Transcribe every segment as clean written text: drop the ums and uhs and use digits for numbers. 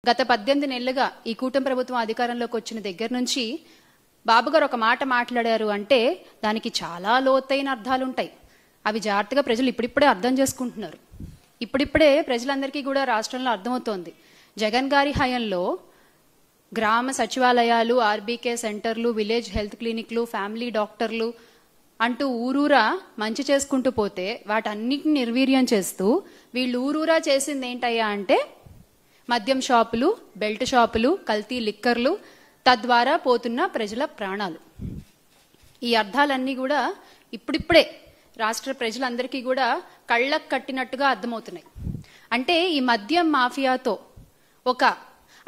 గత 18 నెలలుగా ఈ కూటమి ప్రభుత్వం అధికారంలోకి వచ్చిన దగ్గర నుంచి బాబు గారు ఒక మాట మాట్లాడారు అంటే దానికి చాలా లోతైన అర్థాలు ఉంటాయి. అవి జాగ్రత్తగా ప్రజలు ఇప్పుడిప్పుడే అర్థం చేసుకుంటున్నారు. ఇప్పుడిప్పుడే ప్రజలందరికీ కూడా రాష్ట్రంలో అర్థమవుతోంది. జగన్ గారి హయాంలో గ్రామ సచివాలయాలు, ఆర్బీకే సెంటర్లు, విలేజ్ హెల్త్ క్లినిక్లు, ఫ్యామిలీ డాక్టర్లు అంటూ ఊరూరా మంచి చేసుకుంటూ పోతే వాటన్నిటిని నిర్వీర్యం చేస్తూ వీళ్ళు ఊరూరా చేసింది ఏంటయ్యా అంటే మద్యం షాపులు, బెల్ట్ షాపులు, కల్తీ లిక్కర్లు, తద్వారా పోతున్న ప్రజల ప్రాణాలు. ఈ అర్థాలన్నీ కూడా ఇప్పుడిప్పుడే రాష్ట్ర ప్రజలందరికీ కూడా కళ్ళకు కట్టినట్టుగా అర్థమవుతున్నాయి. అంటే ఈ మద్యం మాఫియాతో ఒక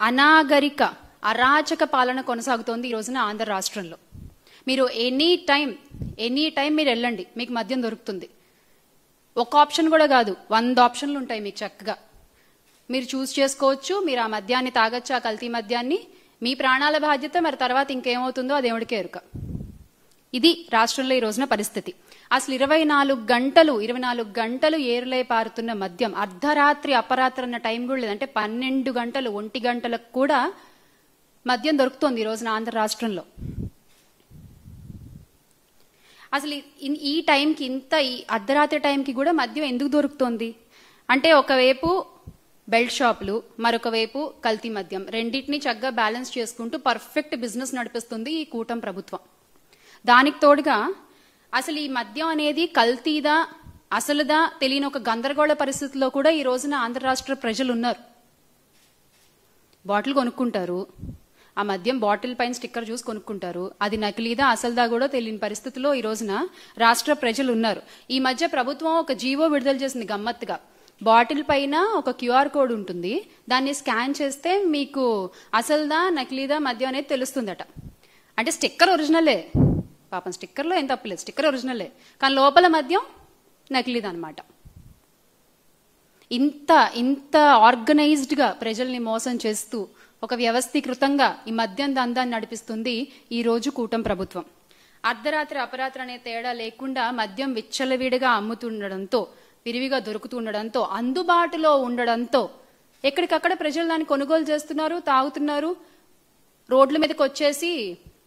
అనాగరిక అరాచక పాలన కొనసాగుతోంది ఈ రోజున ఆంధ్ర రాష్ట్రంలో. మీరు ఎనీ టైం మీరు వెళ్ళండి, మీకు మద్యం దొరుకుతుంది. ఒక ఆప్షన్ కూడా కాదు, 100 ఆప్షన్లు ఉంటాయి మీకు. చక్కగా మీరు చూస్ చేసుకోవచ్చు. మీరు ఆ మద్యాన్ని తాగొచ్చు, ఆ కల్తీ మద్యాన్ని. మీ ప్రాణాల బాధ్యత. మరి తర్వాత ఇంకేమవుతుందో అది దేవుడికే ఎరుక. ఇది రాష్ట్రంలో ఈ రోజున పరిస్థితి. అసలు 24 గంటలు ఏరులై పారుతున్న మద్యం, అర్ధరాత్రి అపరాత్రి అన్న టైం కూడా లేదు. అంటే 12 గంటలు, 1 గంటలకు కూడా మద్యం దొరుకుతోంది ఈ రోజున ఆంధ్ర రాష్ట్రంలో. అసలు ఈ టైంకి, ఈ అర్ధరాత్రి టైంకి కూడా మద్యం ఎందుకు దొరుకుతోంది అంటే ఒకవైపు బెల్ట్ షాపులు, మరొక వైపు కల్తీ మద్యం, రెండింటినీ చక్కగా బ్యాలెన్స్ చేసుకుంటూ పర్ఫెక్ట్ బిజినెస్ నడిపిస్తుంది ఈ కూటమి ప్రభుత్వం. దానికి తోడుగా అసలు ఈ మద్యం అనేది కల్తీదా అసలుదా తెలియని ఒక గందరగోళ పరిస్థితిలో కూడా ఈ రోజున ఆంధ్ర రాష్ట్ర ప్రజలు ఉన్నారు. బాటిల్ కొనుక్కుంటారు, ఆ మద్యం బాటిల్ పైన స్టిక్కర్ చూసి కొనుక్కుంటారు. అది నకిలీదా అసలుదా కూడా తెలియని పరిస్థితిలో ఈ రోజున రాష్ట్ర ప్రజలు ఉన్నారు. ఈ మధ్య ప్రభుత్వం ఒక జీవో విడుదల చేసింది గమ్మత్తుగా. బాటిల్ పైన ఒక క్యూఆర్ కోడ్ ఉంటుంది, దాన్ని స్కాన్ చేస్తే మీకు అసలుదా నకిలీదా మద్యం అనేది తెలుస్తుందట. అంటే స్టిక్కర్ ఒరిజినలే, పాపం స్టిక్కర్లో ఏం తప్పలేదు, స్టిక్కర్ ఒరిజినలే, కానీ లోపల మద్యం నకిలీదా అనమాట. ఇంత ఆర్గనైజ్డ్గా ప్రజల్ని మోసం చేస్తూ ఒక వ్యవస్థీకృతంగా ఈ మద్యం దందాన్ని నడిపిస్తుంది ఈ రోజు కూటమి ప్రభుత్వం. అర్ధరాత్రి అపరాత్రి అనే తేడా లేకుండా మద్యం విచ్చలవిడిగా అమ్ముతుండడంతో, విరివిగా దొరుకుతుండడంతో, అందుబాటులో ఉండడంతో ఎక్కడికక్కడ ప్రజలు దాన్ని కొనుగోలు చేస్తున్నారు, తాగుతున్నారు, రోడ్ల మీదకి వచ్చేసి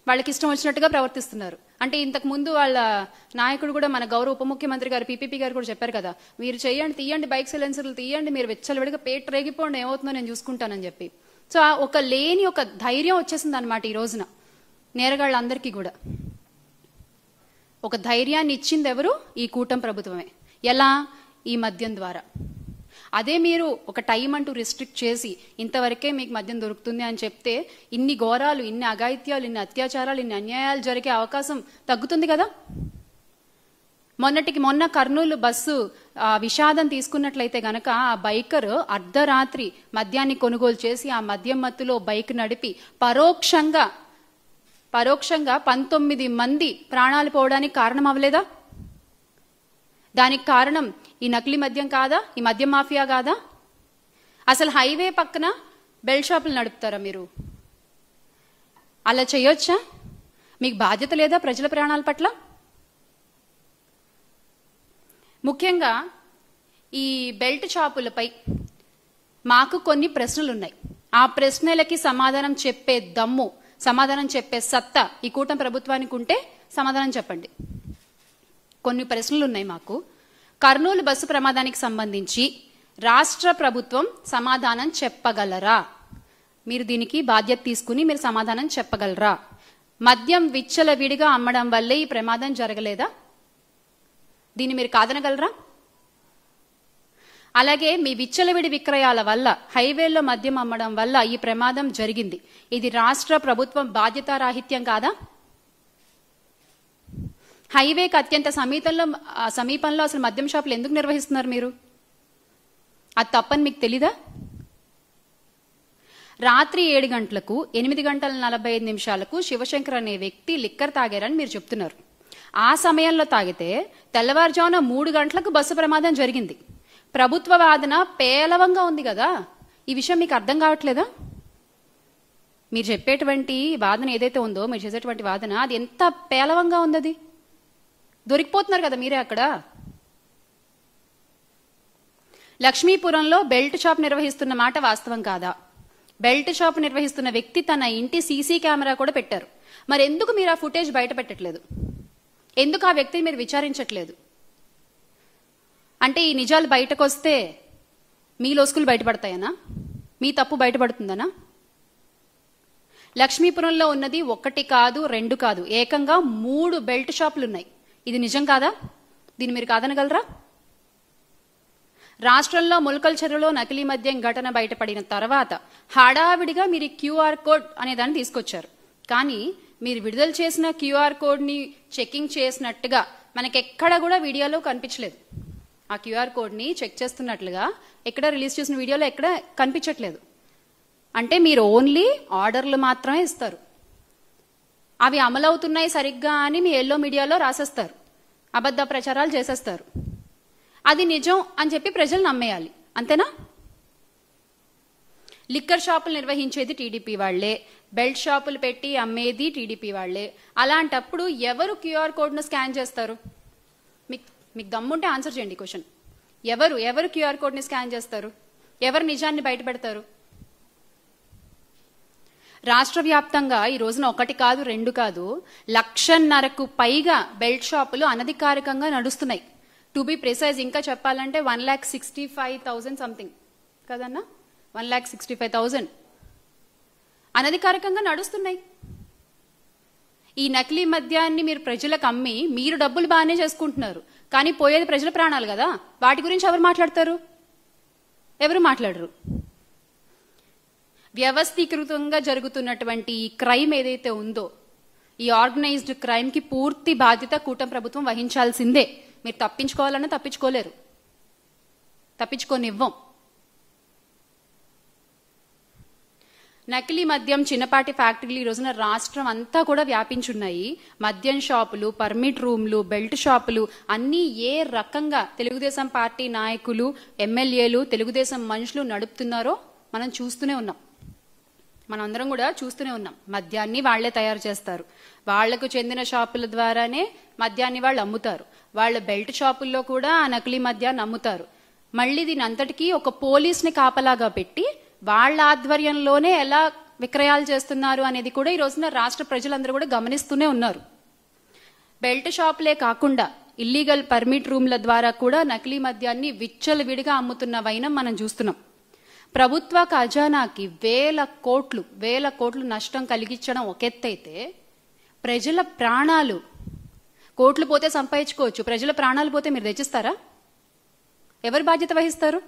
వాళ్ళకి ఇష్టం వచ్చినట్టుగా ప్రవర్తిస్తున్నారు. అంటే ఇంతకు ముందు వాళ్ళ నాయకుడు కూడా, మన గౌరవ ఉప ముఖ్యమంత్రి గారు, పీపీపీ గారు కూడా చెప్పారు కదా, మీరు తీయండి బైక్ సైలెన్సర్లు తీయండి, మీరు విచ్చలవిడిగా పేట రేగిపోండి, ఏమవుతుందో నేను చూసుకుంటానని చెప్పి. సో ఒక ధైర్యం వచ్చేసింది అనమాట ఈ రోజున నేరగాళ్ళందరికీ కూడా. ఒక ధైర్యాన్ని ఇచ్చింది ఎవరు? ఈ కూటమి ప్రభుత్వమే. ఎలా? ఈ మద్యం ద్వారా. అదే మీరు ఒక టైం అంటూ రిస్ట్రిక్ట్ చేసి ఇంతవరకే మీకు మద్యం దొరుకుతుంది అని చెప్తే ఇన్ని ఘోరాలు, ఇన్ని అఘాయిత్యాలు, ఇన్ని అత్యాచారాలు, ఇన్ని అన్యాయాలు జరిగే అవకాశం తగ్గుతుంది కదా. మొన్న కర్నూలు బస్సు విషాదం తీసుకున్నట్లయితే గనక ఆ బైకర్ అర్ధరాత్రి మద్యాన్ని కొనుగోలు చేసి ఆ మద్యం మత్తులో బైక్ నడిపి పరోక్షంగా 19 మంది ప్రాణాలు పోవడానికి కారణం అవ్వలేదా? దానికి కారణం ఈ నకిలీ మద్యం కాదా? ఈ మద్యం మాఫియా కాదా? అసలు హైవే పక్కన బెల్ట్ షాపులు నడుపుతారా మీరు? అలా చేయొచ్చా? మీకు బాధ్యత లేదా ప్రజల ప్రాణాల పట్ల? ముఖ్యంగా ఈ బెల్ట్ షాపులపై మాకు కొన్ని ప్రశ్నలు ఉన్నాయి. ఆ ప్రశ్నలకి సమాధానం చెప్పే దమ్ము, సమాధానం చెప్పే సత్తా ఈ కూటమి ప్రభుత్వానికి ఉంటే సమాధానం చెప్పండి. కొన్ని ప్రశ్నలు ఉన్నాయి మాకు. కర్నూలు బస్సు ప్రమాదానికి సంబంధించి రాష్ట్ర ప్రభుత్వం సమాధానం చెప్పగలరా? మీరు దీనికి బాధ్యత తీసుకుని మీరు సమాధానం చెప్పగలరా? మద్యం విచ్చలవిడిగా అమ్మడం వల్లే ఈ ప్రమాదం జరగలేదా? దీన్ని మీరు కాదనగలరా? అలాగే మీ విచ్చలవిడి విక్రయాల వల్ల, హైవేల్లో మద్యం అమ్మడం వల్ల ఈ ప్రమాదం జరిగింది. ఇది రాష్ట్ర ప్రభుత్వం బాధ్యతారాహిత్యం కాదా? హైవేకి అత్యంత సమీపంలో అసలు మద్యం షాపులు ఎందుకు నిర్వహిస్తున్నారు మీరు? అది తప్పని మీకు తెలీదా? రాత్రి 7 గంటలకు 8:45 శివశంకర్ అనే వ్యక్తి లిక్కర్ తాగారని మీరు చెప్తున్నారు. ఆ సమయంలో తాగితే తెల్లవారుజామున 3 గంటలకు బస్సు ప్రమాదం జరిగింది. ప్రభుత్వ వాదన పేలవంగా ఉంది కదా. ఈ విషయం మీకు అర్థం కావట్లేదా? మీరు చెప్పేటువంటి వాదన ఏదైతే ఉందో, మీరు చేసేటువంటి వాదన, అది ఎంత పేలవంగా ఉంది. అది దొరికిపోతున్నారు కదా మీరే అక్కడ. లక్ష్మీపురంలో బెల్ట్ షాప్ నిర్వహిస్తున్న మాట వాస్తవం కాదా? బెల్ట్ షాప్ నిర్వహిస్తున్న వ్యక్తి తన ఇంటి సీసీ కెమెరా కూడా పెట్టారు. మరి ఎందుకు మీరు ఆ ఫుటేజ్ బయట పెట్టట్లేదు? ఎందుకు ఆ వ్యక్తిని మీరు విచారించట్లేదు? అంటే ఈ నిజాలు బయటకు వస్తే మీ లోసుకులు బయటపడతాయనా? మీ తప్పు బయటపడుతుందనా? లక్ష్మీపురంలో ఉన్నది 1 కాదు 2 కాదు, ఏకంగా 3 బెల్ట్ షాపులు ఉన్నాయి. ఇది నిజం కాదా? దీన్ని మీరు కాదనగలరా? రాష్ట్రంలో ములకల్ చెరువులో నకిలీ మద్యం ఘటన బయటపడిన తర్వాత హడావిడిగా మీరు క్యూఆర్ కోడ్ అనే దాన్ని తీసుకొచ్చారు. కానీ మీరు విడుదల చేసిన క్యూఆర్ కోడ్ని చెకింగ్ చేసినట్టుగా మనకెక్కడ కూడా వీడియోలో కనిపించలేదు. ఆ క్యూఆర్ కోడ్ని చెక్ చేస్తున్నట్లుగా ఎక్కడ రిలీజ్ చేసిన వీడియోలో ఎక్కడ కనిపించట్లేదు. అంటే మీరు ఓన్లీ ఆర్డర్లు మాత్రమే ఇస్తారు. అవి అమలవుతున్నాయి సరిగ్గా అని మీ ఎల్లో మీడియాలో రాసేస్తారు, అబద్ధ ప్రచారాలు చేసేస్తారు. అది నిజం అని చెప్పి ప్రజలు నమ్మేయాలి, అంతేనా? లిక్కర్ షాపులు నిర్వహించేది టీడీపీ వాళ్లే, బెల్ట్ షాపులు పెట్టి అమ్మేది టీడీపీ వాళ్లే. అలాంటప్పుడు ఎవరు క్యూఆర్ కోడ్ను స్కాన్ చేస్తారు? మీకు దమ్ముంటే ఆన్సర్ చేయండి క్వశ్చన్. ఎవరు క్యూఆర్ కోడ్ని స్కాన్ చేస్తారు? ఎవరు నిజాన్ని బయట పెడతారు? రాష్ట్ర వ్యాప్తంగా ఈ రోజున 1 కాదు 2 కాదు 1,50,000కు పైగా బెల్ట్ షాపులు అనధికారికంగా నడుస్తున్నాయి. టు బి ప్రిసైజ్ ఇంకా చెప్పాలంటే 1,65,000 సంథింగ్ కదన్నా, 1,65,000 అనధికారికంగా నడుస్తున్నాయి. ఈ నకిలీ మద్యాన్ని మీరు ప్రజలకు అమ్మి మీరు డబ్బులు బాగానే చేసుకుంటున్నారు, కానీ పోయేది ప్రజల ప్రాణాలు కదా. వాటి గురించి ఎవరు మాట్లాడతారు? ఎవరు మాట్లాడరు. వ్యవస్థీకృతంగా జరుగుతున్నటువంటి ఈ క్రైమ్ ఏదైతే ఉందో, ఈ ఆర్గనైజ్డ్ క్రైమ్ కి పూర్తి బాధ్యత కూటమి ప్రభుత్వం వహించాల్సిందే. మీరు తప్పించుకోవాలన్నా తప్పించుకోలేరు, తప్పించుకోనివ్వం. నకిలీ మద్యం చిన్నపాటి ఫ్యాక్టరీలు ఈ రోజున రాష్ట్రం అంతా కూడా వ్యాపించున్నాయి. మద్యం షాపులు, పర్మిట్ రూమ్లు, బెల్ట్ షాపులు అన్నీ ఏ రకంగా తెలుగుదేశం పార్టీ నాయకులు, ఎమ్మెల్యేలు, తెలుగుదేశం మనుషులు నడుపుతున్నారో మనం చూస్తూనే ఉన్నాం. మనందరం కూడా చూస్తూనే ఉన్నాం. మద్యాన్ని వాళ్లే తయారు చేస్తారు, వాళ్లకు చెందిన షాపుల ద్వారానే మద్యాన్ని వాళ్ళు అమ్ముతారు. వాళ్ళ బెల్ట్ షాపుల్లో కూడా ఆ నకిలీ మద్యాన్ని అమ్ముతారు. మళ్ళీ దీని అంతటికీ ఒక పోలీస్ని కాపలాగా పెట్టి వాళ్ళ ఆధ్వర్యంలోనే ఎలా విక్రయాలు చేస్తున్నారు అనేది కూడా ఈ రోజున రాష్ట్ర ప్రజలందరూ కూడా గమనిస్తూనే ఉన్నారు. బెల్ట్ షాపులే కాకుండా ఇల్లీగల్ పర్మిట్ రూమ్ల ద్వారా కూడా నకిలీ మద్యాన్ని విచ్చలవిడిగా అమ్ముతున్న వైనం మనం చూస్తున్నాం. ప్రభుత్వ ఖజానాకి వేల కోట్లు నష్టం కలిగించడం ఒక ఎత్తైతే, ప్రజల ప్రాణాలు, కోట్లు పోతే సంపాదించుకోవచ్చు, ప్రజల ప్రాణాలు పోతే మీరు తెచ్చిస్తారా? ఎవరు బాధ్యత వహిస్తారు?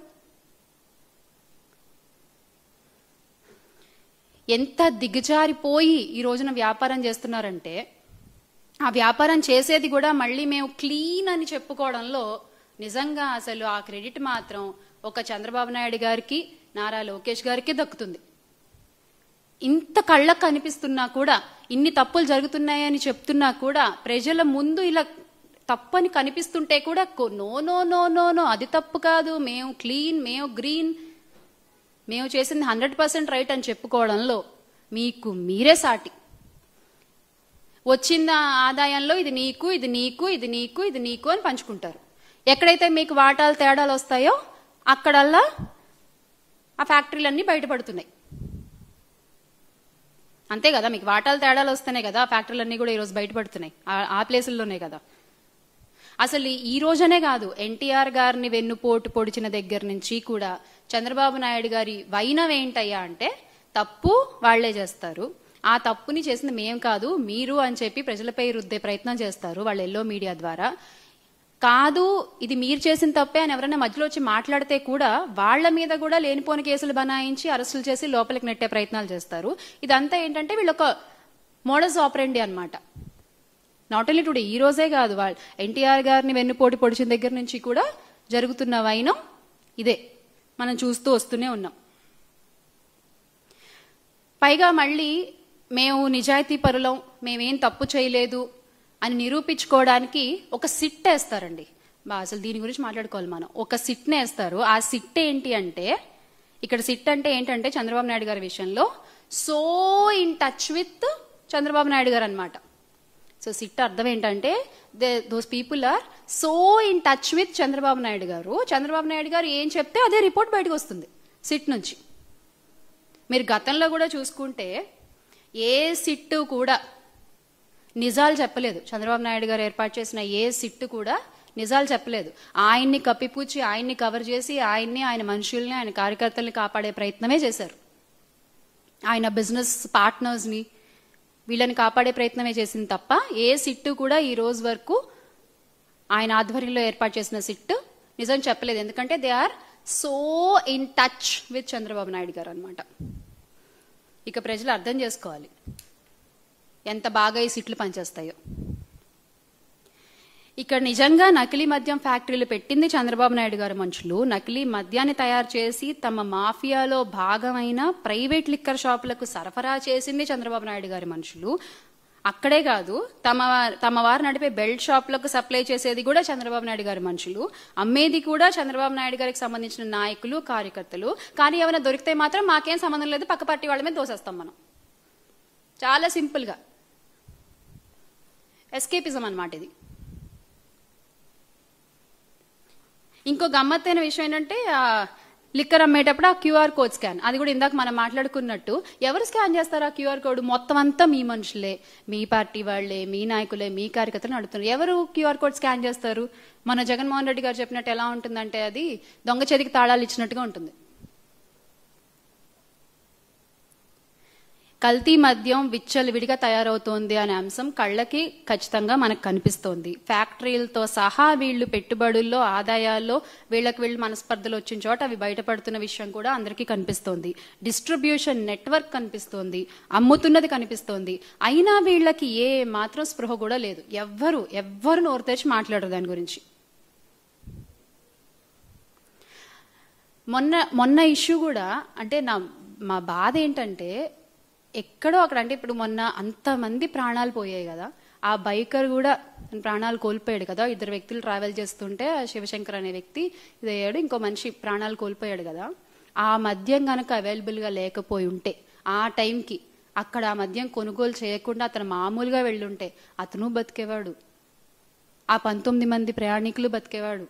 ఎంత దిగజారిపోయి ఈ రోజున వ్యాపారం చేస్తున్నారంటే, ఆ వ్యాపారం చేసేది కూడా మళ్ళీ మేము క్లీన్ అని చెప్పుకోవడంలో నిజంగా అసలు ఆ క్రెడిట్ మాత్రం ఒక చంద్రబాబు నాయుడు గారికి, నారా లోకేష్ గారికి దక్కుతుంది. ఇంత కళ్ళకు కనిపిస్తున్నా కూడా, ఇన్ని తప్పులు జరుగుతున్నాయని చెప్తున్నా కూడా, ప్రజల ముందు ఇలా తప్పని కనిపిస్తుంటే కూడా no no no no no అది తప్పు కాదు, మేము క్లీన్, మేము గ్రీన్, మేము చేసింది 100% రైట్ అని చెప్పుకోవడంలో మీకు మీరే సాటి. వచ్చిన ఆదాయంలో ఇది నీకు, ఇది నీకు, ఇది నీకు, ఇది నీకు అని పంచుకుంటారు. ఎక్కడైతే మీకు వాటాలు తేడాలు వస్తాయో అక్కడల్లా ఆ ఫ్యాక్టరీలన్నీ బయటపడుతున్నాయి. అంతే కదా, మీకు వాటాలు తేడాలు వస్తేనే కదా ఆ ఫ్యాక్టరీలన్నీ కూడా ఈరోజు బయటపడుతున్నాయి, ఆ ప్లేసుల్లోనే కదా. అసలు ఈ రోజనే కాదు, ఎన్టీఆర్ గారిని వెన్నుపోటు పొడిచిన దగ్గర నుంచి కూడా చంద్రబాబు నాయుడు గారి వైనం ఏంటయ్యా అంటే, తప్పు వాళ్లే చేస్తారు, ఆ తప్పుని చేసింది మేం కాదు మీరు అని చెప్పి ప్రజలపై రుద్దే ప్రయత్నం చేస్తారు వాళ్ళ ఎల్లో మీడియా ద్వారా. కాదు ఇది మీరు చేసిన తప్పే అని ఎవరైనా మధ్యలో వచ్చి మాట్లాడితే కూడా వాళ్ల మీద కూడా లేనిపోని కేసులు బనాయించి అరెస్టులు చేసి లోపలికి నెట్టే ప్రయత్నాలు చేస్తారు. ఇదంతా ఏంటంటే వీళ్ళొక మోడస్ ఆపరెండి అన్నమాట. నాట్ ఓన్లీ టుడే, ఈ రోజే కాదు, వాళ్ళు ఎన్టీఆర్ గారిని వెన్నుపోటు పొడిచిన దగ్గర నుంచి కూడా జరుగుతున్న వైనం ఇదే మనం చూస్తూ వస్తూనే ఉన్నాం. పైగా మళ్ళీ మేము నిజాయితీ పరులం, మేమేం తప్పు చేయలేదు అని నిరూపించుకోవడానికి ఒక సిట్ వేస్తారండి. అసలు దీని గురించి మాట్లాడుకోవాలి మనం. ఒక సిట్ని వేస్తారు. ఆ సిట్ ఏంటి అంటే, ఇక్కడ సిట్ అంటే ఏంటంటే చంద్రబాబు నాయుడు గారి విషయంలో so in touch with Chandrababu Naidu గారు అనమాట. సో సిట్ అర్థం ఏంటంటే, those people are so in touch with Chandrababu Naidu గారు. చంద్రబాబు నాయుడు గారు ఏం చెప్తే అదే రిపోర్ట్ బయటకు వస్తుంది సిట్ నుంచి. మీరు గతంలో కూడా చూసుకుంటే ఏ సిట్టు కూడా నిజాలు చెప్పలేదు. చంద్రబాబు నాయుడు గారు ఏర్పాటు చేసిన ఏ సిట్టు కూడా నిజాలు చెప్పలేదు. ఆయన్ని కప్పిపుచ్చి, ఆయన్ని కవర్ చేసి, ఆయన మనుషుల్ని, ఆయన కార్యకర్తల్ని కాపాడే ప్రయత్నమే చేశారు. ఆయన బిజినెస్ పార్ట్నర్స్ని, వీళ్ళని కాపాడే ప్రయత్నమే చేసింది తప్ప ఏ సిట్టు కూడా ఈ రోజు వరకు ఆయన ఆధ్వర్యంలో ఏర్పాటు చేసిన సిట్టు నిజం చెప్పలేదు. ఎందుకంటే they are so in touch with Chandrababu Naidu గారు అనమాట. ఇక ప్రజలు అర్థం చేసుకోవాలి ఎంత బాగా ఈ సిట్లు పనిచేస్తాయో. ఇక్కడ నిజంగా నకిలీ మద్యం ఫ్యాక్టరీలు పెట్టింది చంద్రబాబు నాయుడు గారి మనుషులు. నకిలీ మద్యాన్ని తయారు చేసి తమ మాఫియాలో భాగమైన ప్రైవేట్ లిక్కర్ షాపులకు సరఫరా చేసింది చంద్రబాబు నాయుడు గారి మనుషులు. అక్కడే కాదు, తమ వారు నడిపే బెల్ట్ షాపులకు సప్లై చేసేది కూడా చంద్రబాబు నాయుడు గారి మనుషులు, అమ్మేది కూడా చంద్రబాబు నాయుడు గారికి సంబంధించిన నాయకులు, కార్యకర్తలు. కానీ ఏమైనా దొరికితే మాత్రం మాకేం సంబంధం లేదు, పక్క పార్టీ వాళ్ళ మీద దోసేస్తాం మనం. చాలా సింపుల్ గా ఎస్కేపిజం అన్నమాట ఇది. ఇంకో గమ్మత్తైన విషయం ఏంటంటే లిక్కర్ అమ్మేటప్పుడు ఆ క్యూఆర్ కోడ్ స్కాన్, అది కూడా ఇందాక మనం మాట్లాడుకున్నట్టు ఎవరు స్కాన్ చేస్తారు ఆ క్యూఆర్ కోడ్? మొత్తం అంతా మీ మనుషులే, మీ పార్టీ వాళ్లే, మీ నాయకులే, మీ కార్యకర్తలు అడుగుతున్నారు. ఎవరు క్యూఆర్ కోడ్ స్కాన్ చేస్తారు? మన జగన్మోహన్ రెడ్డి గారు చెప్పినట్టు ఎలా ఉంటుందంటే అది దొంగ చేతికి తాళాలు ఇచ్చినట్టుగా ఉంటుంది. కల్తీ మద్యం విచ్చలవిడిగా తయారవుతోంది అనే అంశం కళ్ళకి ఖచ్చితంగా మనకు కనిపిస్తోంది. ఫ్యాక్టరీలతో సహా వీళ్ళు పెట్టుబడుల్లో, ఆదాయాల్లో వీళ్ళు మనస్పర్ధలు వచ్చిన చోట అవి బయటపడుతున్న విషయం కూడా అందరికీ కనిపిస్తోంది. డిస్ట్రిబ్యూషన్ నెట్వర్క్ కనిపిస్తోంది, అమ్ముతున్నది కనిపిస్తోంది. అయినా వీళ్ళకి ఏ మాత్రం స్పృహ కూడా లేదు. ఎవ్వరు నోరు తెచ్చి మాట్లాడరు దాని గురించి. మొన్న ఇష్యూ కూడా అంటే మా బాధ ఏంటంటే ఎక్కడో అక్కడ, అంటే ఇప్పుడు మొన్న అంతమంది ప్రాణాలు పోయాయి కదా, ఆ బైకర్ కూడా ప్రాణాలు కోల్పోయాడు కదా. 2 వ్యక్తులు ట్రావెల్ చేస్తుంటే శివశంకర్ అనే వ్యక్తి ఇదయ్యాడు, ఇంకో మనిషి ప్రాణాలు కోల్పోయాడు కదా. ఆ మద్యం గనక అవైలబుల్ గా లేకపోయి ఉంటే, ఆ టైంకి అక్కడ ఆ మద్యం కొనుగోలు చేయకుండా అతను మామూలుగా వెళ్ళుంటే అతను బతికేవాడు, ఆ 19 మంది ప్రయాణికులు బతికేవాడు.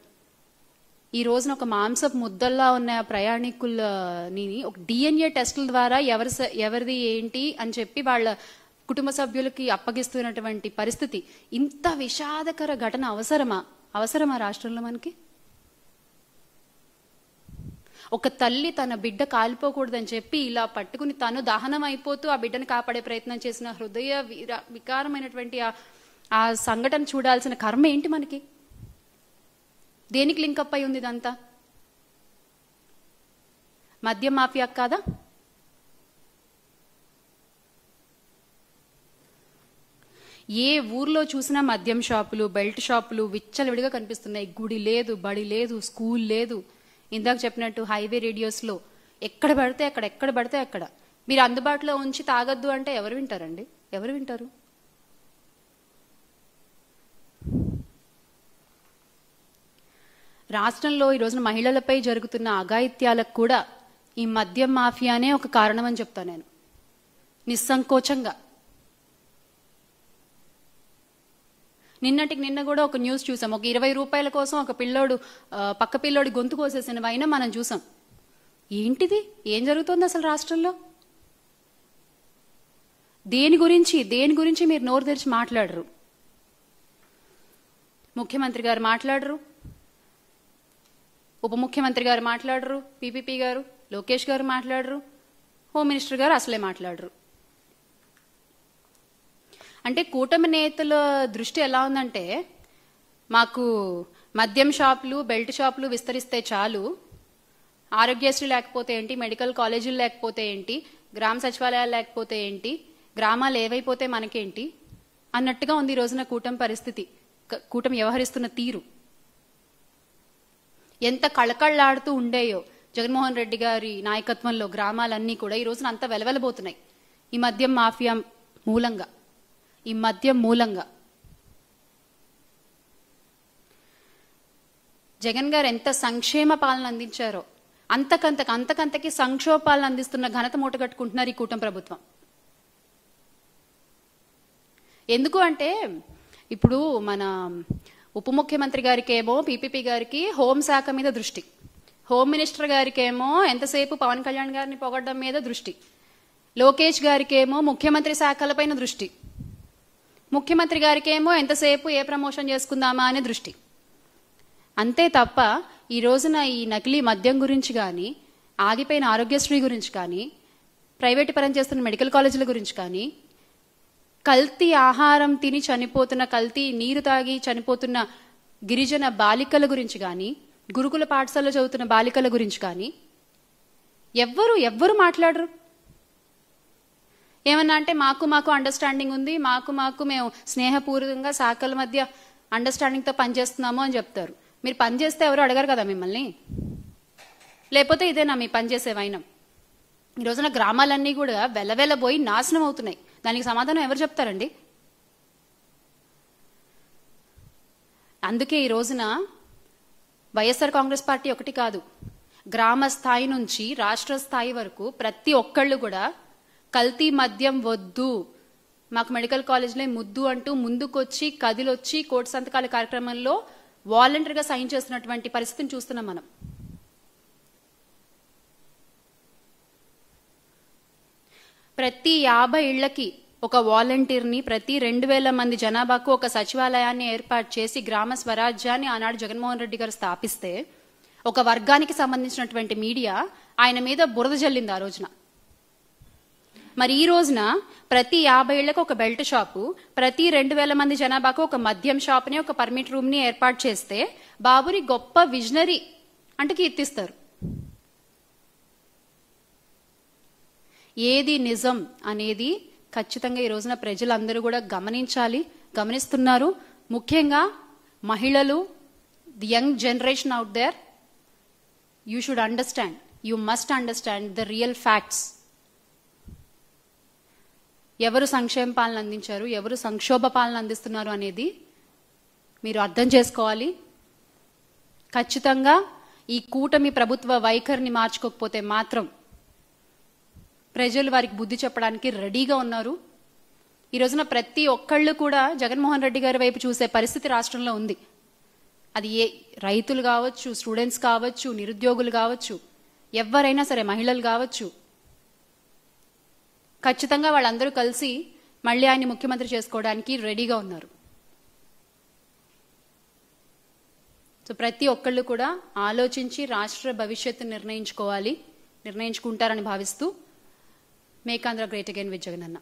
ఈ రోజున ఒక మాంసపు ముద్దల్లా ఉన్న ప్రయాణికులని ఒక డిఎన్ఏ టెస్టుల ద్వారా ఎవరిది ఏంటి అని చెప్పి వాళ్ళ కుటుంబ సభ్యులకి అప్పగిస్తున్నటువంటి పరిస్థితి. ఇంత విషాదకర ఘటన అవసరమా రాష్ట్రంలో మనకి? ఒక తల్లి తన బిడ్డ కాలిపోకూడదని చెప్పి ఇలా పట్టుకుని తను దహనం అయిపోతూ ఆ బిడ్డను కాపాడే ప్రయత్నం చేసిన హృదయ వికారమైనటువంటి ఆ సంఘటన చూడాల్సిన కర్మ ఏంటి మనకి? దేనికి లింకప్ అయి ఉంది ఇదంతా? మద్యం మాఫియా కాదా? ఏ ఊర్లో చూసినా మద్యం షాపులు, బెల్ట్ షాపులు విచ్చలవిడిగా కనిపిస్తున్నాయి. గుడి లేదు, బడి లేదు, స్కూల్ లేదు. ఇందాక చెప్పినట్టు హైవే రేడియోస్లో ఎక్కడ పడితే అక్కడ మీరు అందుబాటులో ఉంచి తాగొద్దు అంటే ఎవరు వింటారండి? ఎవరు వింటారు? రాష్ట్రంలో ఈ రోజున మహిళలపై జరుగుతున్న అఘాయిత్యాలకు కూడా ఈ మద్యం మాఫియానే ఒక కారణం అని చెప్తాను నేను నిస్సంకోచంగా. నిన్నటికి నిన్న కూడా ఒక న్యూస్ చూసాం. ఒక 20 రూపాయల కోసం ఒక పక్క పిల్లోడి గొంతు కోసేసిన వైన మనం చూసాం. ఏంటిది? ఏం జరుగుతోంది అసలు రాష్ట్రంలో? దేని గురించి మీరు నోరు తెరిచి మాట్లాడరు. ముఖ్యమంత్రి గారు మాట్లాడరు, ఉప ముఖ్యమంత్రి గారు మాట్లాడరు, పీపీపీ గారు, లోకేష్ గారు మాట్లాడరు, హోమ్ మినిస్టర్ గారు అసలే మాట్లాడరు. అంటే కూటమి నేతల దృష్టి ఎలా ఉందంటే, మాకు మద్యం షాపులు, బెల్ట్ షాపులు విస్తరిస్తే చాలు, ఆరోగ్యశ్రీ లేకపోతే ఏంటి, మెడికల్ కాలేజీలు లేకపోతే ఏంటి, గ్రామ సచివాలయాలు లేకపోతే ఏంటి, గ్రామాలు ఏవైపోతే మనకేంటి అన్నట్టుగా ఉంది ఈ రోజున కూటమి పరిస్థితి, కూటమి వ్యవహరిస్తున్న తీరు. ఎంత కళకళ్లాడుతూ ఉండేయో జగన్మోహన్ రెడ్డి గారి నాయకత్వంలో గ్రామాలన్నీ కూడా ఈ రోజున అంత వెలవెలబోతున్నాయి ఈ మద్యం మాఫియా మూలంగా. జగన్ గారు ఎంత సంక్షేమ పాలన అందించారో అంతకంతకి సంక్షోభ పాలన అందిస్తున్న ఘనత మూటగట్టుకుంటున్నారు ఈ కూటమి ప్రభుత్వం. ఎందుకు అంటే ఇప్పుడు మన ఉప ముఖ్యమంత్రి గారికి ఏమో, పీపీపీ గారికి హోంశాఖ మీద దృష్టి, హోమ్ మినిస్టర్ గారికేమో ఎంతసేపు పవన్ కళ్యాణ్ గారిని పొగడ్డం మీద దృష్టి, లోకేష్ గారికేమో ముఖ్యమంత్రి శాఖలపైన దృష్టి, ముఖ్యమంత్రి గారికేమో ఎంతసేపు ఏ ప్రమోషన్ చేసుకుందామా అనే దృష్టి. అంతే తప్ప ఈ రోజున ఈ నకిలీ మద్యం గురించి కానీ, ఆగిపోయిన ఆరోగ్యశ్రీ గురించి కానీ, ప్రైవేటు పరం చేస్తున్న మెడికల్ కాలేజీల గురించి కానీ, కల్తీ ఆహారం తిని చనిపోతున్న, కల్తీ నీరు తాగి చనిపోతున్న గిరిజన బాలికల గురించి కానీ, గురుకుల పాఠశాలలో చదువుతున్న బాలికల గురించి కానీ ఎవ్వరు మాట్లాడరు. ఏమన్నా అంటే మాకు అండర్స్టాండింగ్ ఉంది, మాకు మేము స్నేహపూర్వకంగా శాఖల మధ్య అండర్స్టాండింగ్తో పనిచేస్తున్నాము అని చెప్తారు. మీరు పని చేస్తే ఎవరు అడగరు కదా మిమ్మల్ని. లేకపోతే ఇదేనా మీ పనిచేసే వైనం? ఈ రోజున గ్రామాలన్నీ కూడా వెలవెలబోయి నాశనం అవుతున్నాయి. దానికి సమాధానం ఎవరు చెప్తారండి? అందుకే ఈ రోజున వైఎస్ఆర్ కాంగ్రెస్ పార్టీ ఒకటి కాదు, గ్రామ స్థాయి నుంచి రాష్ట్ర స్థాయి వరకు ప్రతి ఒక్కళ్ళు కూడా కల్తీ మద్యం వద్దు, మాకు మెడికల్ కాలేజ్లే ముద్దు అంటూ ముందుకొచ్చి కదిలొచ్చి కోటి సంతకాల కార్యక్రమంలో వాలంటరీగా సైన్ చేస్తున్నటువంటి పరిస్థితిని చూస్తున్నాం మనం. ప్రతి 50 ఇళ్లకి ఒక వాలంటీర్ని, ప్రతి 2000 మంది జనాభాకు ఒక సచివాలయాన్ని ఏర్పాటు చేసి గ్రామ స్వరాజ్యాన్ని ఆనాడు జగన్మోహన్ రెడ్డి గారు స్థాపిస్తే ఒక వర్గానికి సంబంధించినటువంటి మీడియా ఆయన మీద బురద జల్లింది ఆ రోజున. మరి ఈ రోజున ప్రతి 50 ఇళ్లకు ఒక బెల్ట్ షాపు, ప్రతి 2000 మంది జనాభాకు ఒక మద్యం షాప్ని, ఒక పర్మిట్ రూమ్ని ఏర్పాటు చేస్తే బాబుని గొప్ప విజనరీ అంటూ కీర్తిస్తారు. ఏది నిజం అనేది ఖచ్చితంగా ఈ రోజున ప్రజలందరూ కూడా గమనిస్తున్నారు. ముఖ్యంగా మహిళలు, the young generation out there, you should understand, you must understand the real facts. ఎవరు సంక్షేమ పాలన అందించారు, ఎవరు సంక్షోభ పాలన అందిస్తున్నారు అనేది మీరు అర్థం చేసుకోవాలి. ఖచ్చితంగా ఈ కూటమి ప్రభుత్వ వైఖరిని మార్చుకోకపోతే మాత్రం ప్రజలు వారికి బుద్ధి చెప్పడానికి రెడీగా ఉన్నారు. ఈ రోజున ప్రతి ఒక్కళ్ళు కూడా జగన్మోహన్ రెడ్డి గారి వైపు చూసే పరిస్థితి రాష్ట్రంలో ఉంది. అది రైతులు కావచ్చు, స్టూడెంట్స్ కావచ్చు, నిరుద్యోగులు కావచ్చు, ఎవరైనా సరే, మహిళలు కావచ్చు, ఖచ్చితంగా వాళ్ళందరూ కలిసి మళ్ళీ ఆయన్ని ముఖ్యమంత్రి చేసుకోవడానికి రెడీగా ఉన్నారు. సో ప్రతి ఒక్కళ్ళు కూడా ఆలోచించి రాష్ట్ర భవిష్యత్తు నిర్ణయించుకుంటారని భావిస్తూ make Andhra great again with Jagananna.